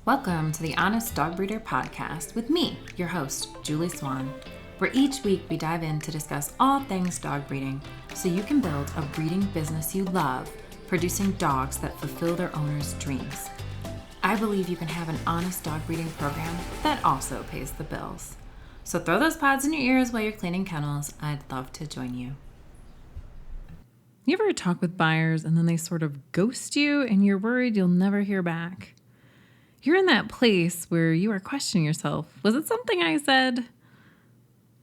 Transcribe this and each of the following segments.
Welcome to the Honest Dog Breeder Podcast with me, your host, Julie Swan, where each week we dive in to discuss all things dog breeding so you can build a breeding business you love, producing dogs that fulfill their owners' dreams. I believe you can have an honest dog breeding program that also pays the bills. So throw those pods in your ears while you're cleaning kennels. I'd love to join you. You ever talk with buyers and then they sort of ghost you and you're worried you'll never hear back? You're in that place where you are questioning yourself. Was it something I said?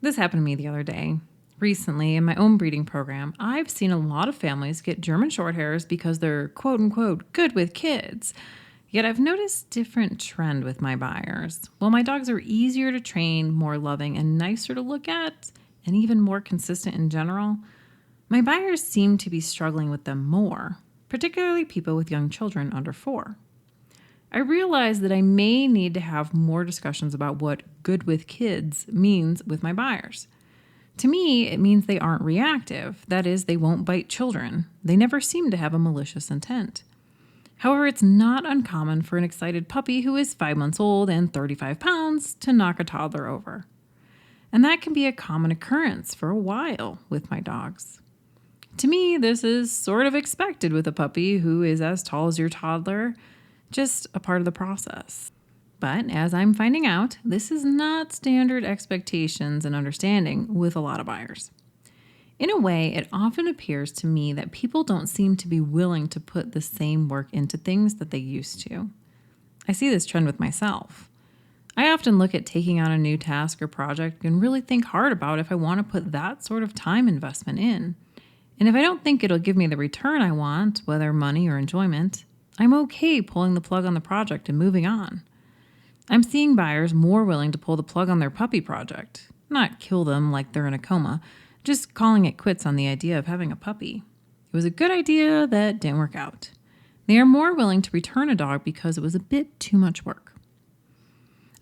This happened to me the other day. Recently, in my own breeding program, I've seen a lot of families get German Shorthairs because they're quote-unquote good with kids. Yet I've noticed a different trend with my buyers. While my dogs are easier to train, more loving, and nicer to look at, and even more consistent in general, my buyers seem to be struggling with them more, particularly people with young children under 4. I realize that I may need to have more discussions about what good with kids means with my buyers. To me, it means they aren't reactive. That is, they won't bite children. They never seem to have a malicious intent. However, it's not uncommon for an excited puppy who is 5 months old and 35 pounds to knock a toddler over. And that can be a common occurrence for a while with my dogs. To me, this is sort of expected with a puppy who is as tall as your toddler, just a part of the process. But as I'm finding out, this is not standard expectations and understanding with a lot of buyers. In a way, it often appears to me that people don't seem to be willing to put the same work into things that they used to. I see this trend with myself. I often look at taking on a new task or project and really think hard about if I want to put that sort of time investment in. And if I don't think it'll give me the return I want, whether money or enjoyment, I'm okay pulling the plug on the project and moving on. I'm seeing buyers more willing to pull the plug on their puppy project, not kill them like they're in a coma, just calling it quits on the idea of having a puppy. It was a good idea that didn't work out. They are more willing to return a dog because it was a bit too much work.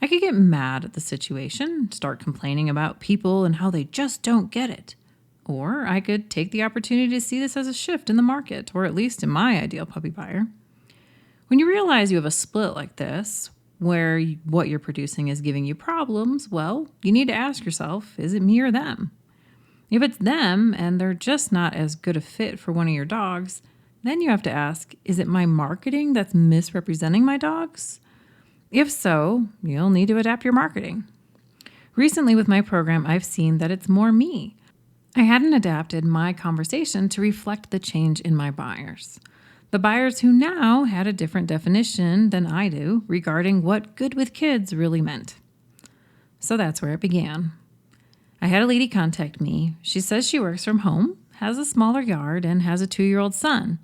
I could get mad at the situation, start complaining about people and how they just don't get it. Or I could take the opportunity to see this as a shift in the market, or at least in my ideal puppy buyer. When you realize you have a split like this, where what you're producing is giving you problems, well, you need to ask yourself, is it me or them? If it's them and they're just not as good a fit for one of your dogs, then you have to ask, is it my marketing that's misrepresenting my dogs? If so, you'll need to adapt your marketing. Recently with my program, I've seen that it's more me. I hadn't adapted my conversation to reflect the change in my buyers. The buyers who now had a different definition than I do regarding what good with kids really meant. So that's where it began. I had a lady contact me. She says she works from home, has a smaller yard, and has a 2-year-old son.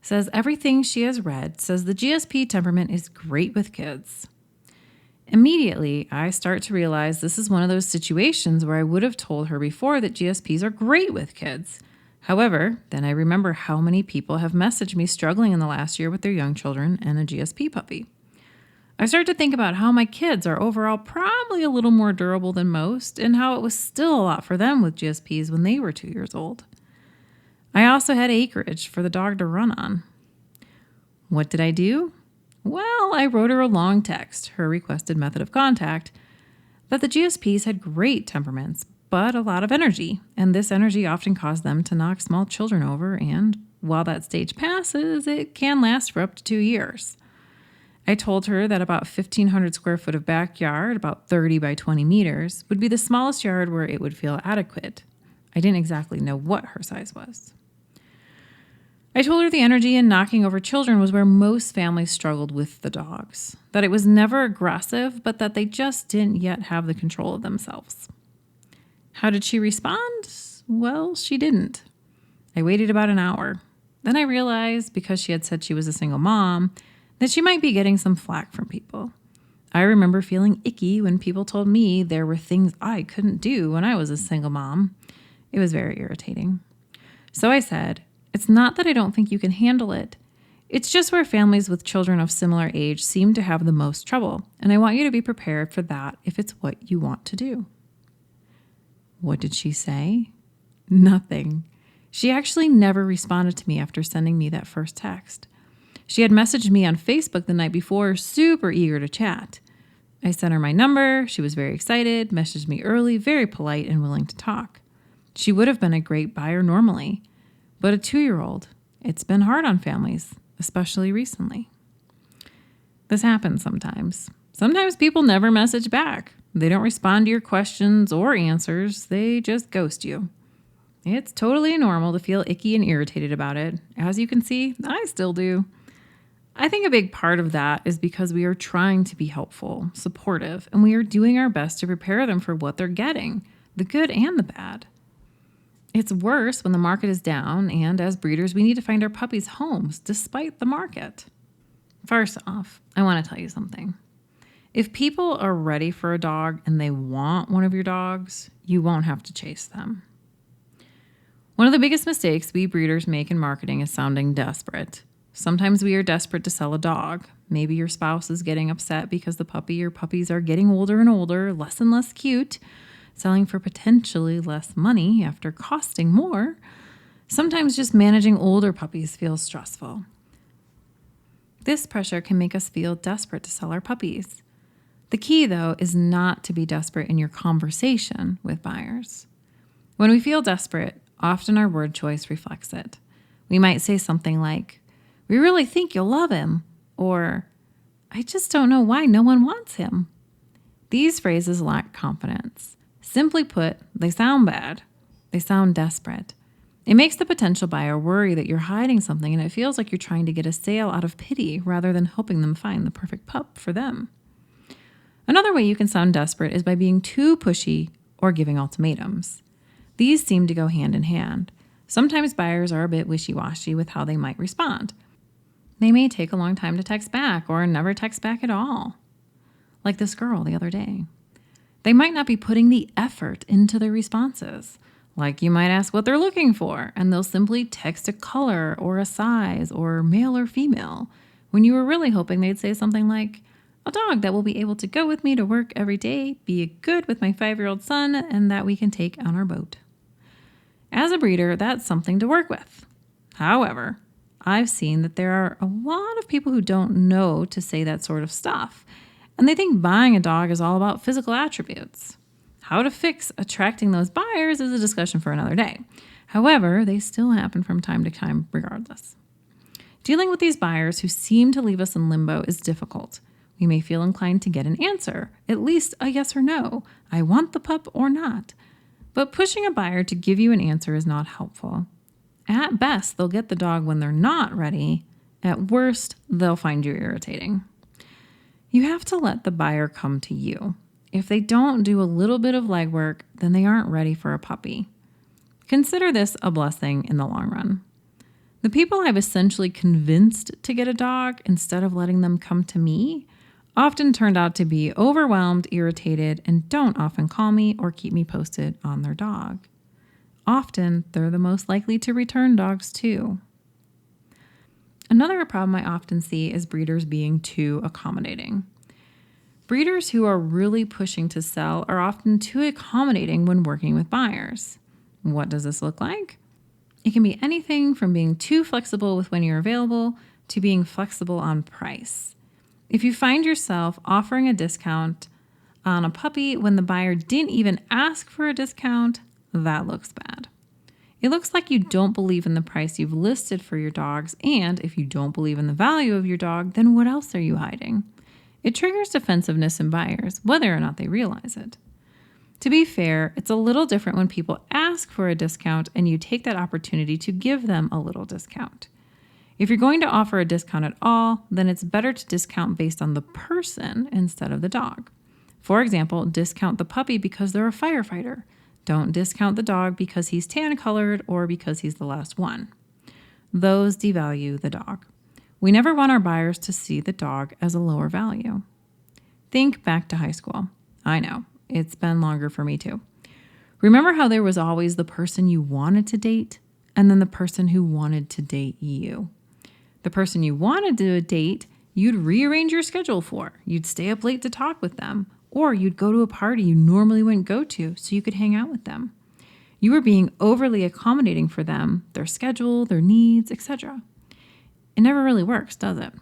Says everything she has read says the GSP temperament is great with kids. Immediately, I start to realize this is one of those situations where I would have told her before that GSPs are great with kids. However, then I remember how many people have messaged me struggling in the last year with their young children and a GSP puppy. I start to think about how my kids are overall probably a little more durable than most and how it was still a lot for them with GSPs when they were 2 years old. I also had acreage for the dog to run on. What did I do? Well, I wrote her a long text, her requested method of contact, that the GSPs had great temperaments, but a lot of energy, and this energy often caused them to knock small children over, and while that stage passes, it can last for up to 2 years. I told her that about 1,500 square foot of backyard, about 30 by 20 meters, would be the smallest yard where it would feel adequate. I didn't exactly know what her size was. I told her the energy in knocking over children was where most families struggled with the dogs, that it was never aggressive, but that they just didn't yet have the control of themselves. How did she respond? Well, she didn't. I waited about an hour. Then I realized, because she had said she was a single mom, that she might be getting some flack from people. I remember feeling icky when people told me there were things I couldn't do when I was a single mom. It was very irritating. So I said, it's not that I don't think you can handle it. It's just where families with children of similar age seem to have the most trouble, and I want you to be prepared for that if it's what you want to do. What did she say? Nothing. She actually never responded to me after sending me that first text. She had messaged me on Facebook the night before, super eager to chat. I sent her my number. She was very excited, messaged me early, very polite and willing to talk. She would have been a great buyer normally, but a 2-year-old, it's been hard on families, especially recently. This happens sometimes. Sometimes people never message back. They don't respond to your questions or answers. They just ghost you. It's totally normal to feel icky and irritated about it. As you can see, I still do. I think a big part of that is because we are trying to be helpful, supportive, and we are doing our best to prepare them for what they're getting, the good and the bad. It's worse when the market is down, and as breeders, we need to find our puppies homes despite the market. First off, I want to tell you something. If people are ready for a dog and they want one of your dogs, you won't have to chase them. One of the biggest mistakes we breeders make in marketing is sounding desperate. Sometimes we are desperate to sell a dog. Maybe your spouse is getting upset because the puppy or puppies are getting older and older, less and less cute, selling for potentially less money after costing more. Sometimes just managing older puppies feels stressful. This pressure can make us feel desperate to sell our puppies. The key, though, is not to be desperate in your conversation with buyers. When we feel desperate, often our word choice reflects it. We might say something like, "We really think you'll love him," or "I just don't know why no one wants him." These phrases lack confidence. Simply put, they sound bad. They sound desperate. It makes the potential buyer worry that you're hiding something, and it feels like you're trying to get a sale out of pity rather than helping them find the perfect pup for them. Another way you can sound desperate is by being too pushy or giving ultimatums. These seem to go hand in hand. Sometimes buyers are a bit wishy-washy with how they might respond. They may take a long time to text back or never text back at all. Like this girl the other day. They might not be putting the effort into their responses. Like you might ask what they're looking for, and they'll simply text a color or a size or male or female, when you were really hoping they'd say something like, "A dog that will be able to go with me to work every day, be good with my 5-year-old son, and that we can take on our boat." As a breeder, that's something to work with. However, I've seen that there are a lot of people who don't know to say that sort of stuff, and they think buying a dog is all about physical attributes. How to fix attracting those buyers is a discussion for another day. However, they still happen from time to time regardless. Dealing with these buyers who seem to leave us in limbo is difficult. We may feel inclined to get an answer, at least a yes or no, "I want the pup" or not. But pushing a buyer to give you an answer is not helpful. At best, they'll get the dog when they're not ready. At worst, they'll find you irritating. You have to let the buyer come to you. If they don't do a little bit of legwork, then they aren't ready for a puppy. Consider this a blessing in the long run. The people I've essentially convinced to get a dog instead of letting them come to me often turned out to be overwhelmed, irritated, and don't often call me or keep me posted on their dog. Often, they're the most likely to return dogs too. Another problem I often see is breeders being too accommodating. Breeders who are really pushing to sell are often too accommodating when working with buyers. What does this look like? It can be anything from being too flexible with when you're available to being flexible on price. If you find yourself offering a discount on a puppy when the buyer didn't even ask for a discount, that looks bad. It looks like you don't believe in the price you've listed for your dogs, and if you don't believe in the value of your dog, then what else are you hiding? It triggers defensiveness in buyers, whether or not they realize it. To be fair, it's a little different when people ask for a discount and you take that opportunity to give them a little discount. If you're going to offer a discount at all, then it's better to discount based on the person instead of the dog. For example, discount the puppy because they're a firefighter. Don't discount the dog because he's tan-colored or because he's the last one. Those devalue the dog. We never want our buyers to see the dog as a lower value. Think back to high school. I know, it's been longer for me too. Remember how there was always the person you wanted to date and then the person who wanted to date you? The person you wanted to date, you'd rearrange your schedule for. You'd stay up late to talk with them, or you'd go to a party you normally wouldn't go to so you could hang out with them. You were being overly accommodating for them, their schedule, their needs, etc. it never really works, does it?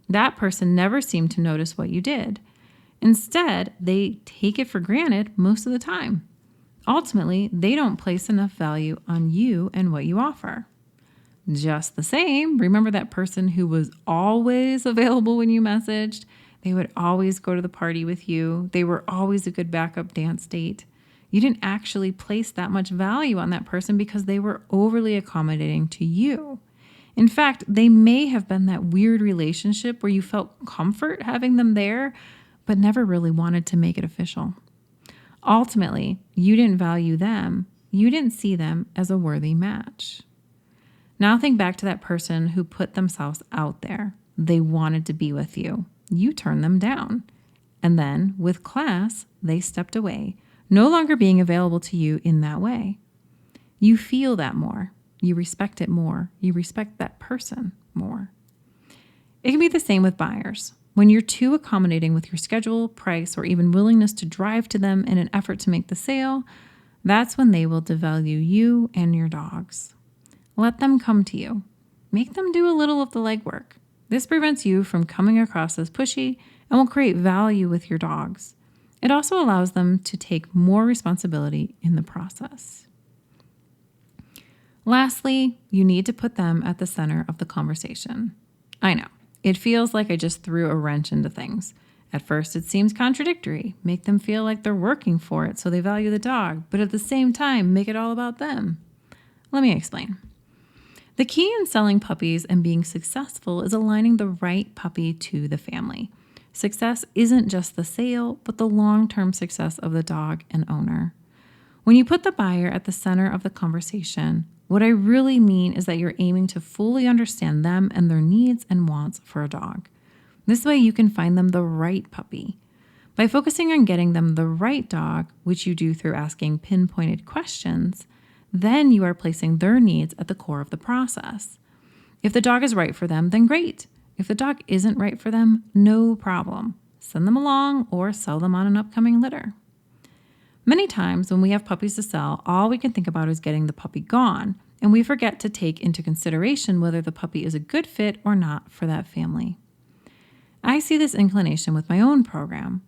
That person never seemed to notice what you did. Instead, they take it for granted most of the time. Ultimately, they don't place enough value on you and what you offer. Just the same, remember that person who was always available when you messaged? They would always go to the party with you. They were always a good backup dance date. You didn't actually place that much value on that person because they were overly accommodating to you. In fact, they may have been that weird relationship where you felt comfort having them there, but never really wanted to make it official. Ultimately, you didn't value them. You didn't see them as a worthy match. Now think back to that person who put themselves out there. They wanted to be with you. You turned them down. And then, with class, they stepped away, no longer being available to you in that way. You feel that more. You respect it more. You respect that person more. It can be the same with buyers. When you're too accommodating with your schedule, price, or even willingness to drive to them in an effort to make the sale, that's when they will devalue you and your dogs. Let them come to you. Make them do a little of the legwork. This prevents you from coming across as pushy and will create value with your dogs. It also allows them to take more responsibility in the process. Lastly, you need to put them at the center of the conversation. I know, it feels like I just threw a wrench into things. At first, it seems contradictory. Make them feel like they're working for it so they value the dog, but at the same time, make it all about them. Let me explain. The key in selling puppies and being successful is aligning the right puppy to the family. Success isn't just the sale, but the long-term success of the dog and owner. When you put the buyer at the center of the conversation, what I really mean is that you're aiming to fully understand them and their needs and wants for a dog. This way you can find them the right puppy. By focusing on getting them the right dog, which you do through asking pinpointed questions, then you are placing their needs at the core of the process. If the dog is right for them, then great. If the dog isn't right for them, no problem. Send them along or sell them on an upcoming litter. Many times when we have puppies to sell, all we can think about is getting the puppy gone, and we forget to take into consideration whether the puppy is a good fit or not for that family. I see this inclination with my own program.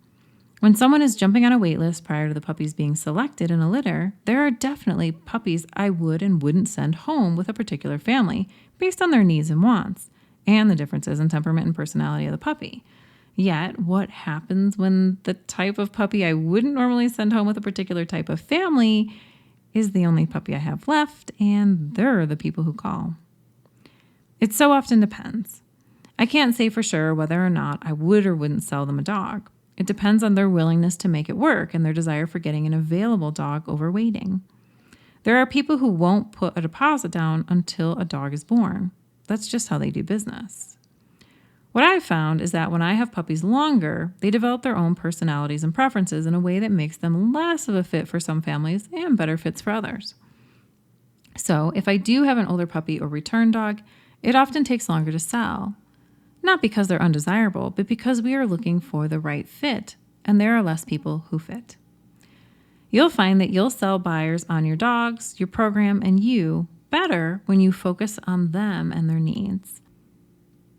When someone is jumping on a wait list prior to the puppies being selected in a litter, there are definitely puppies I would and wouldn't send home with a particular family based on their needs and wants, and the differences in temperament and personality of the puppy. Yet, what happens when the type of puppy I wouldn't normally send home with a particular type of family is the only puppy I have left, and they're the people who call? It so often depends. I can't say for sure whether or not I would or wouldn't sell them a dog. It depends on their willingness to make it work and their desire for getting an available dog over waiting. There are people who won't put a deposit down until a dog is born. That's just how they do business. What I've found is that when I have puppies longer, they develop their own personalities and preferences in a way that makes them less of a fit for some families and better fits for others. So if I do have an older puppy or return dog, it often takes longer to sell. Not because they're undesirable, but because we are looking for the right fit, and there are less people who fit. You'll find that you'll sell buyers on your dogs, your program, and you better when you focus on them and their needs.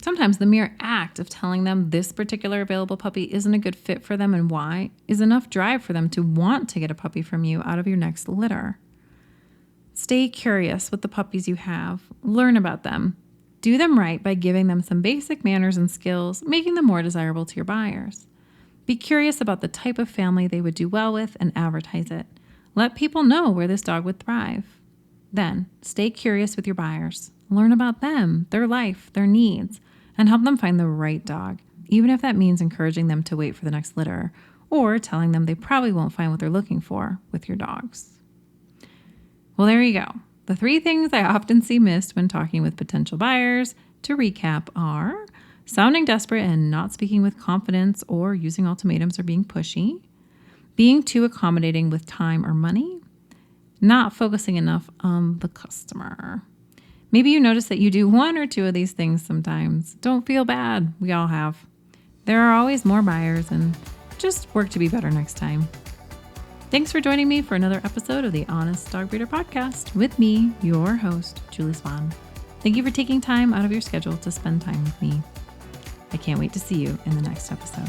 Sometimes the mere act of telling them this particular available puppy isn't a good fit for them and why is enough drive for them to want to get a puppy from you out of your next litter. Stay curious with the puppies you have. Learn about them. Do them right by giving them some basic manners and skills, making them more desirable to your buyers. Be curious about the type of family they would do well with and advertise it. Let people know where this dog would thrive. Then, stay curious with your buyers. Learn about them, their life, their needs, and help them find the right dog, even if that means encouraging them to wait for the next litter or telling them they probably won't find what they're looking for with your dogs. Well, there you go. The 3 things I often see missed when talking with potential buyers, to recap, are sounding desperate and not speaking with confidence or using ultimatums or being pushy, being too accommodating with time or money, not focusing enough on the customer. Maybe you notice that you do 1 or 2 of these things sometimes. Don't feel bad. We all have. There are always more buyers, and just work to be better next time. Thanks for joining me for another episode of the Honest Dog Breeder Podcast with me, your host, Julie Swan. Thank you for taking time out of your schedule to spend time with me. I can't wait to see you in the next episode.